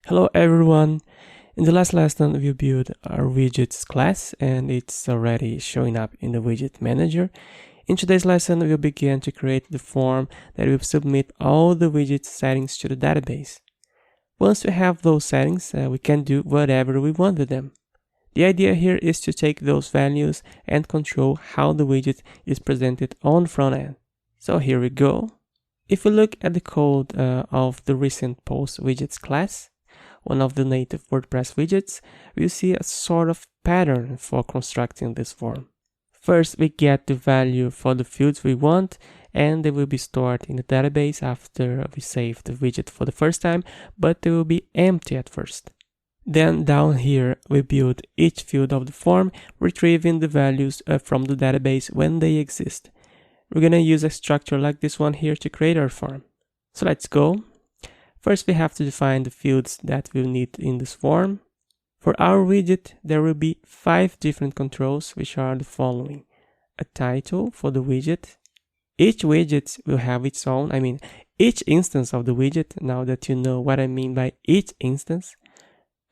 Hello everyone. In the last lesson, we built our widgets class and it's already showing up in the widget manager. In today's lesson, we'll begin to create the form that will submit all the widget settings to the database. Once we have those settings, we can do whatever we want with them. The idea here is to take those values and control how the widget is presented on the front end. So here we go. If we look at the code of the recent post widgets class, one of the native WordPress widgets, we'll see a sort of pattern for constructing this form. First, we get the value for the fields we want, and they will be stored in the database after we save the widget for the first time, but they will be empty at first. Then down here, we build each field of the form, retrieving the values from the database when they exist. We're gonna use a structure like this one here to create our form. So let's go. First, we have to define the fields that we'll need in this form. For our widget, there will be 5 different controls, which are the following. A title for the widget. Each widget will have its own, each instance of the widget. Now that you know what I mean by each instance,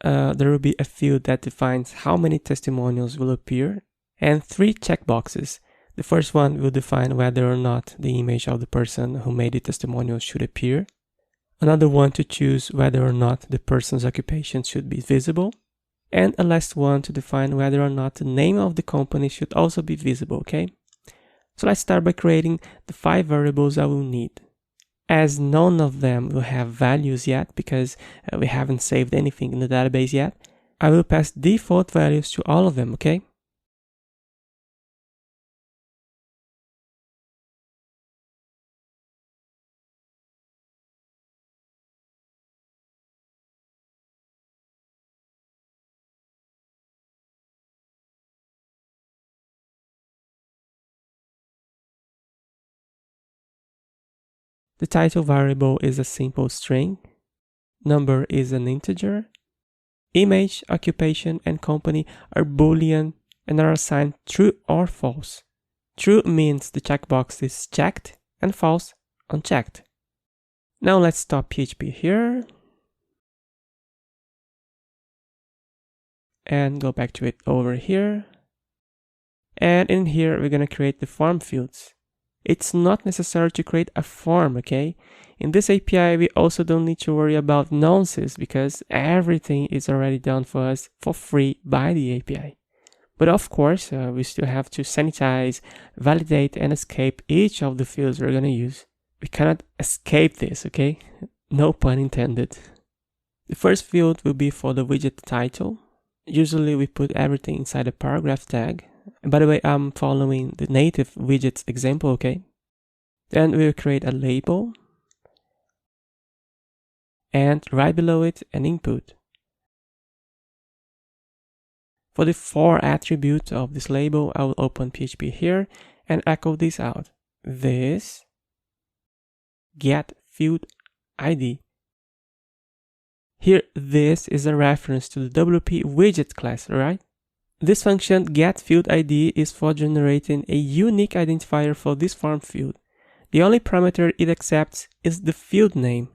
there will be a field that defines how many testimonials will appear, and 3 checkboxes. The first one will define whether or not the image of the person who made the testimonial should appear. Another one to choose whether or not the person's occupation should be visible. And a last one to define whether or not the name of the company should also be visible, okay? So let's start by creating the 5 variables I will need. As none of them will have values yet because we haven't saved anything in the database yet, I will pass default values to all of them, okay? The title variable is a simple string. Number is an integer. Image, occupation, and company are Boolean and are assigned true or false. True means the checkbox is checked and false unchecked. Now let's stop PHP here and go back to it over here. And in here, we're going to create the form fields. It's not necessary to create a form, okay? In this API, we also don't need to worry about nonces because everything is already done for us for free by the API. But of course, we still have to sanitize, validate, and escape each of the fields we're going to use. We cannot escape this, okay? No pun intended. The first field will be for the widget title. Usually we put everything inside a paragraph tag. And by the way, I'm following the native widgets example, okay? Then we'll create a label. And right below it, an input. For the for attribute of this label, I will open PHP here and echo this out. This get field ID. Here, this is a reference to the WP widget class, right? This function getFieldID is for generating a unique identifier for this form field. The only parameter it accepts is the field name.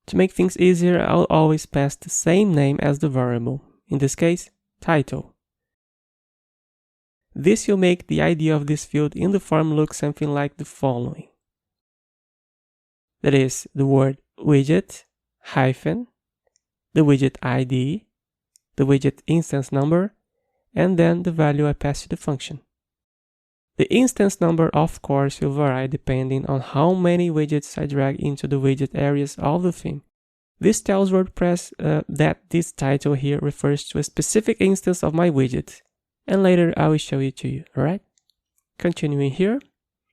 To make things easier, I'll always pass the same name as the variable, in this case, title. This will make the ID of this field in the form look something like the following. That is the word widget hyphen, the widget ID, the widget instance number, and then the value I pass to the function. The instance number, of course, will vary depending on how many widgets I drag into the widget areas of the theme. This tells WordPress that this title here refers to a specific instance of my widget, and later I will show it to you, alright? Continuing here.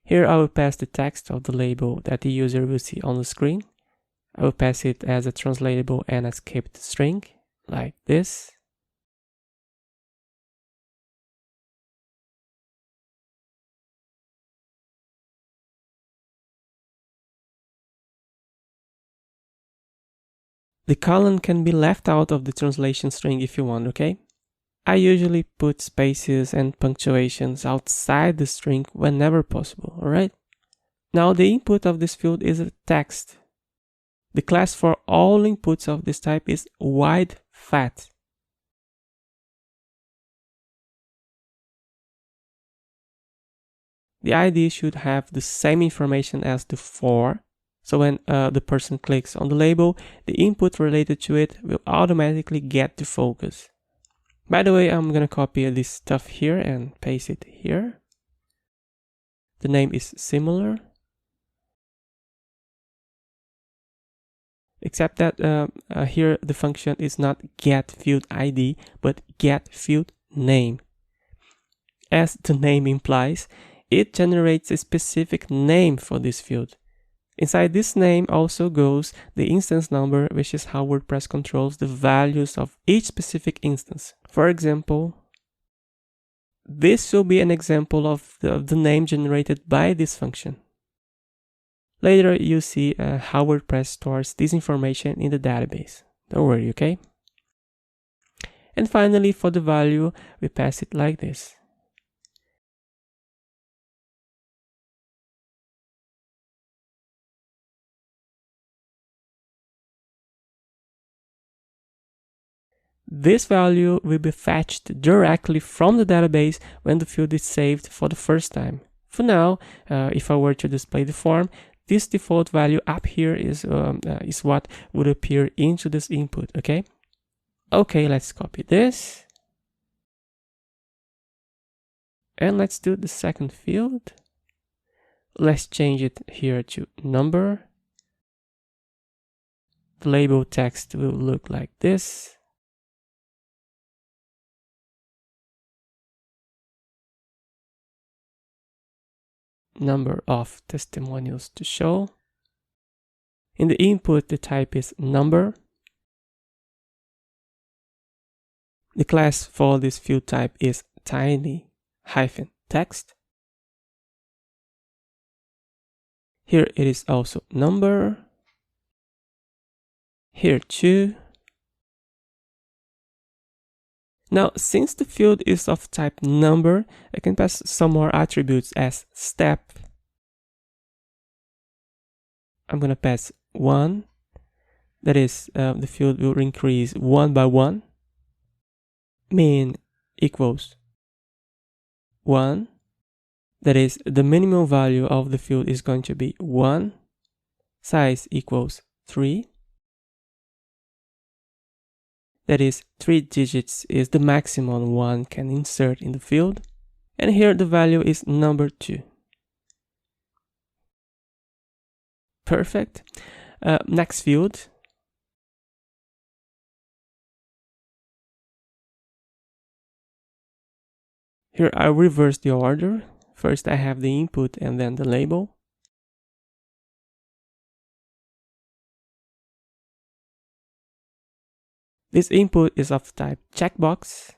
Here I will pass the text of the label that the user will see on the screen. I will pass it as a translatable and escaped string, like this. The colon can be left out of the translation string if you want, okay? I usually put spaces and punctuations outside the string whenever possible, alright? Now the input of this field is a text. The class for all inputs of this type is WideFat. The ID should have the same information as the for. So when the person clicks on the label, the input related to it will automatically get to focus. By the way, I'm gonna copy this stuff here and paste it here. The name is similar, except that here the function is not getFieldID, but getFieldName. As the name implies, it generates a specific name for this field. Inside this name also goes the instance number, which is how WordPress controls the values of each specific instance. For example, this will be an example of the name generated by this function. Later, you see how WordPress stores this information in the database. Don't worry, okay? And finally, for the value, we pass it like this. This value will be fetched directly from the database when the field is saved for the first time. For now, if I were to display the form, this default value up here is what would appear into this input, okay? Okay, let's copy this. And let's do the second field. Let's change it here to number. The label text will look like this. Number of testimonials to show. In the input, the type is number. The class for this field type is tiny-text. Here it is also number. Here too. Now, since the field is of type number, I can pass some more attributes as step. I'm going to pass 1. That is, the field will increase 1 by 1. Min equals 1. That is, the minimum value of the field is going to be 1. Size equals 3. That is, 3 digits is the maximum one can insert in the field. And here the value is number 2. Perfect. Next field. Here I reverse the order. First I have the input and then the label. This input is of type checkbox.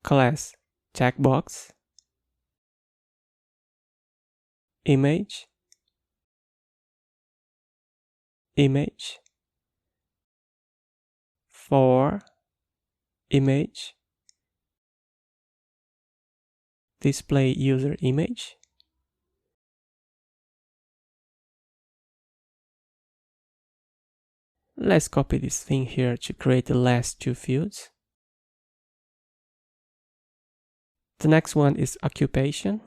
Class checkbox. Image. Image. For image. Display user image. Let's copy this thing here to create the last 2 fields. The next one is occupation.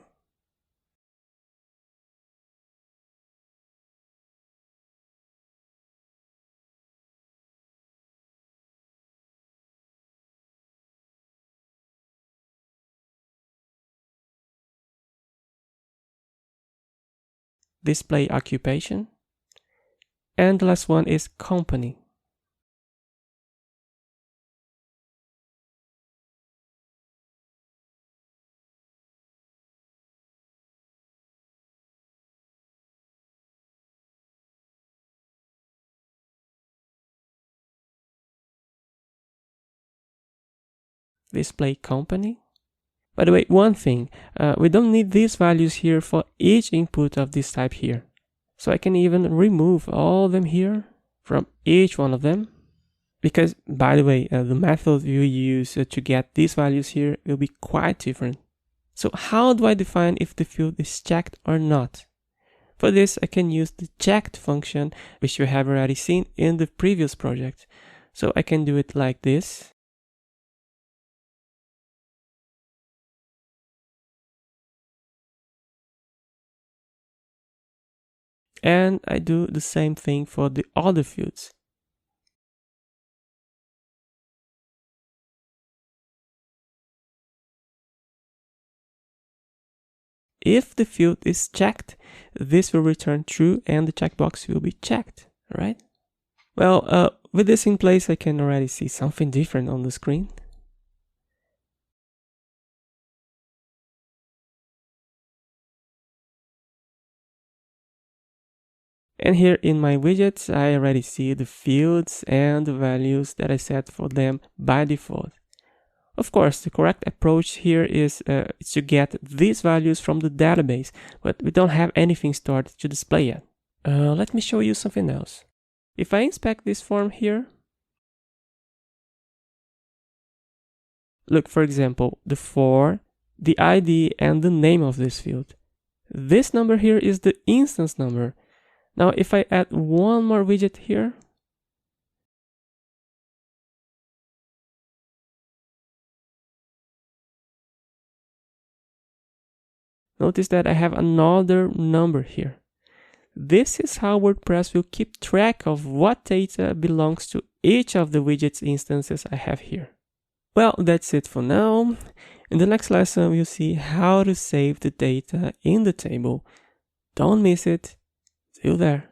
Display occupation. And the last one is company. Display company. By the way, one thing, we don't need these values here for each input of this type here. So I can even remove all of them here from each one of them. Because, by the way, the method you use to get these values here will be quite different. So how do I define if the field is checked or not? For this, I can use the checked function, which you have already seen in the previous project. So I can do it like this. And I do the same thing for the other fields. If the field is checked, this will return true and the checkbox will be checked, right? Well, with this in place, I can already see something different on the screen. And here in my widgets, I already see the fields and the values that I set for them by default. Of course, the correct approach here is to get these values from the database, but we don't have anything stored to display yet. Let me show you something else. If I inspect this form here, look, for example, the for, the ID, and the name of this field. This number here is the instance number. Now, if I add one more widget here, notice that I have another number here. This is how WordPress will keep track of what data belongs to each of the widgets instances I have here. Well, that's it for now. In the next lesson, we'll see how to save the data in the table. Don't miss it. See you there.